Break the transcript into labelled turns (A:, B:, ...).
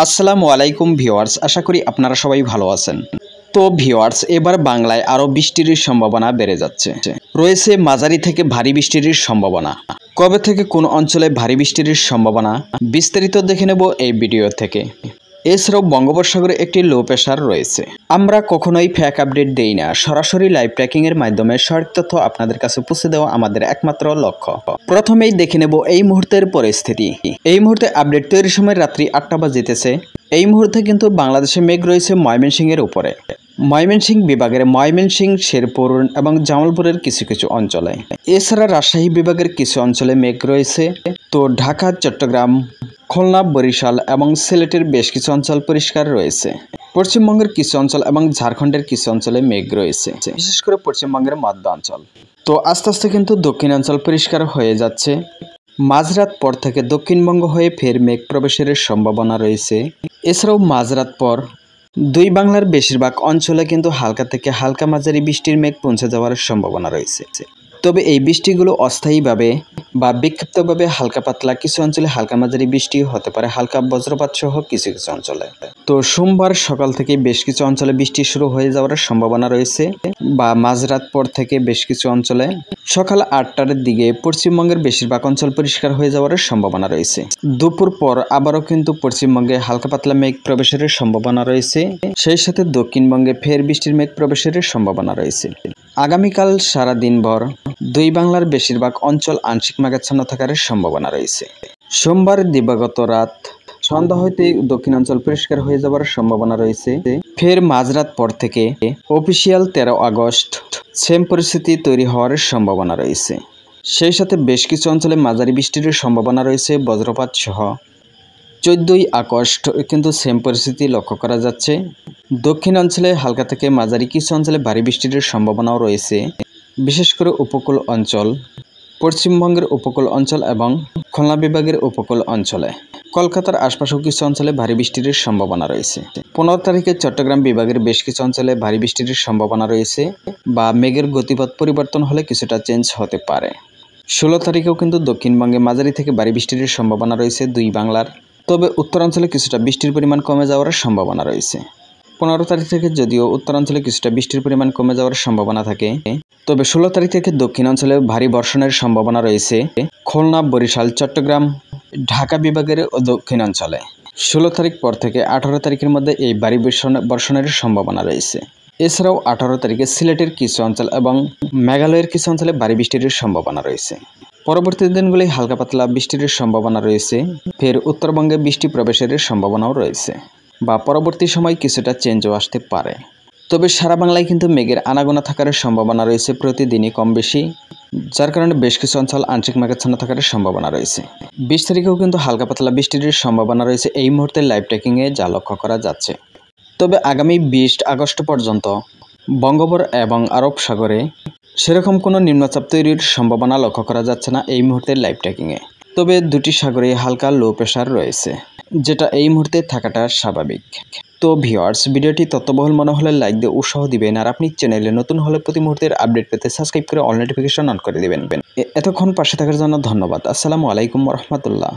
A: আসসালামু আলাইকুম ভিউয়ার্স, আশা করি আপনারা সবাই ভালো আছেন। তো ভিউয়ার্স, এবার বাংলায় আরও বৃষ্টির সম্ভাবনা বেড়ে যাচ্ছে। রয়েছে মাঝারি থেকে ভারী বৃষ্টির সম্ভাবনা। কবে থেকে কোন অঞ্চলে ভারী বৃষ্টির সম্ভাবনা বিস্তারিত দেখে নেব এই ভিডিও থেকে। এছাড়াও বঙ্গোপসাগরে একটি লো প্রেশার রয়েছে। আমরা কখনোই ফেক আপডেট দেই না, সরাসরি লাইভ ট্র্যাকিংয়ের মাধ্যমে সঠিক তথ্য আপনাদের কাছে পৌঁছে দেওয়া আমাদের একমাত্র লক্ষ্য। প্রথমেই দেখে নেব এই মুহূর্তের পরিস্থিতি। এই মুহূর্তে আপডেট তৈরির সময় রাত্রি 8টা বাজিতেছে। এই মুহূর্তে কিন্তু বাংলাদেশে মেঘ রয়েছে ময়মনসিংহের উপরে। ময়মনসিংহ বিভাগের ময়মনসিংহ, শেরপুর এবং জামালপুরের কিছু কিছু অঞ্চলে। এছাড়া রাজশাহী বিভাগের কিছু অঞ্চলে মেঘ রয়েছে। তো ঢাকা, চট্টগ্রাম, খুলনা, বরিশাল এবং সিলেটের বেশ কিছু অঞ্চল পরিষ্কার রয়েছে। পশ্চিমবঙ্গের কিছু অঞ্চল এবং ঝাড়খণ্ডের কিছু অঞ্চলে মেঘ রয়েছে, বিশেষ করে পশ্চিমবঙ্গের মধ্য অঞ্চল। তো আস্তে আস্তে কিন্তু দক্ষিণাঞ্চল পরিষ্কার হয়ে যাচ্ছে। মাঝরাত পর থেকে দক্ষিণবঙ্গ হয়ে ফের মেঘ প্রবেশের সম্ভাবনা রয়েছে। এছাড়াও মাঝরাত পর দুই বাংলার বেশিরভাগ অঞ্চলে কিন্তু হালকা থেকে হালকা মাঝারি বৃষ্টির মেঘ পৌঁছে যাওয়ার সম্ভাবনা রয়েছে। তবে এই বৃষ্টিগুলো অস্থায়ীভাবে বা বিক্ষিপ্তভাবে হালকা পাতলা কিছু অঞ্চলে হালকা মাঝারি বৃষ্টি হতে পারে, হালকা বজ্রপাত সহ কিছু কিছু অঞ্চলে। তো সোমবার সকাল থেকে বেশ কিছু অঞ্চলে বৃষ্টি শুরু হয়ে যাওয়ার সম্ভাবনা রয়েছে, বা মাঝরাত পর থেকে বেশ কিছু অঞ্চলে সকাল 8টার দিকে পশ্চিমবঙ্গের বেশিরভাগ অঞ্চল পরিষ্কার হয়ে যাওয়ার সম্ভাবনা রয়েছে। দুপুর পর আবারও কিন্তু পশ্চিমবঙ্গে হালকা পাতলা মেঘ প্রবেশের সম্ভাবনা রয়েছে, সেই সাথে দক্ষিণবঙ্গে ফের বৃষ্টির মেঘ প্রবেশের সম্ভাবনা রয়েছে। আগামীকাল সারা দিনভর দুই বাংলার বেশিরভাগ অঞ্চল আংশিক মেঘাচ্ছন্ন থাকার সম্ভাবনা রয়েছে। সোমবার দিবাগত রাত সন্ধ্যা হইতে দক্ষিণাঞ্চল পরিষ্কার হয়ে যাওয়ার সম্ভাবনা রয়েছে। ফের মাঝরাত পর থেকে অফিসিয়াল 13 আগস্ট সেম পরিস্থিতি তৈরি হওয়ার সম্ভাবনা রয়েছে। সেই সাথে বেশ কিছু অঞ্চলে মাঝারি বৃষ্টির সম্ভাবনা রয়েছে বজ্রপাত সহ। 14ই আগস্ট কিন্তু সেম পরিস্থিতি লক্ষ্য করা যাচ্ছে। দক্ষিণাঞ্চলে হালকা থেকে মাঝারি কিছু অঞ্চলে ভারী বৃষ্টির সম্ভাবনাও রয়েছে, বিশেষ করে উপকূল অঞ্চল, পশ্চিমবঙ্গের উপকূল অঞ্চল এবং খুলনা বিভাগের উপকূল অঞ্চলে। কলকাতার আশপাশেও কিছু অঞ্চলে ভারী বৃষ্টির সম্ভাবনা রয়েছে। 15 তারিখে চট্টগ্রাম বিভাগের বেশ কিছু অঞ্চলে ভারী বৃষ্টির সম্ভাবনা রয়েছে, বা মেঘের গতিপথ পরিবর্তন হলে কিছুটা চেঞ্জ হতে পারে। 16 তারিখেও কিন্তু দক্ষিণবঙ্গে মাঝারি থেকে ভারী বৃষ্টির সম্ভাবনা রয়েছে দুই বাংলার, তবে উত্তরাঞ্চলে কিছুটা বৃষ্টির পরিমাণ কমে যাওয়ার সম্ভাবনা রয়েছে। 15 তারিখ থেকে যদিও উত্তরাঞ্চলে কিছুটা বৃষ্টির পরিমাণ কমে যাওয়ার সম্ভাবনা থাকে, তবে 16 তারিখ থেকে দক্ষিণাঞ্চলে ভারী বর্ষণের সম্ভাবনা রয়েছে খুলনা, বরিশাল, চট্টগ্রাম, ঢাকা বিভাগের দক্ষিণাঞ্চলে। 16 তারিখ পর থেকে 18 তারিখের মধ্যে এই ভারী বর্ষণের সম্ভাবনা রয়েছে। এছাড়াও 18 তারিখে সিলেটের কিছু অঞ্চল এবং মেঘালয়ের কিছু অঞ্চলে ভারী বৃষ্টির সম্ভাবনা রয়েছে। পরবর্তী দিনগুলি হালকা পাতলা বৃষ্টির সম্ভাবনা রয়েছে। ফের উত্তরবঙ্গে বৃষ্টি প্রবেশের সম্ভাবনাও রয়েছে, বা পরবর্তী সময় কিছুটা চেঞ্জও আসতে পারে। তবে সারা বাংলায় কিন্তু মেঘের আনাগোনা থাকার সম্ভাবনা রয়েছে প্রতিদিনই কম বেশি, যার কারণে বেশ কিছু অঞ্চল আংশিক মেঘাচ্ছন্ন থাকার সম্ভাবনা রয়েছে। 20 তারিখেও কিন্তু হালকা পাতলা বৃষ্টির সম্ভাবনা রয়েছে এই মুহূর্তে লাইভ ট্র্যাকিংয়ে যা লক্ষ্য করা যাচ্ছে। তবে আগামী 20 আগস্ট পর্যন্ত বঙ্গোপসাগর এবং আরব সাগরে সেরকম কোনো নিম্নচাপ তৈরির সম্ভাবনা লক্ষ্য করা যাচ্ছে না এই মুহূর্তে লাইভ ট্র্যাকিংয়ে। তবে দুটি সাগরে হালকা লো প্রেশার রয়েছে, যেটা এই মুহূর্তে থাকাটা স্বাভাবিক। তো ভিউয়ার্স, ভিডিওটি তথ্যবহুল মনে হলে লাইক দিয়ে উৎসাহ দিবেন, আর আপনি চ্যানেলে নতুন হলে প্রতি মুহূর্তের আপডেট পেতে সাবস্ক্রাইব করে অল নোটিফিকেশন অন করে দিবেন। এতক্ষণ পাশে থাকার জন্য ধন্যবাদ। আসসালামু আলাইকুম রহমতুল্লাহ।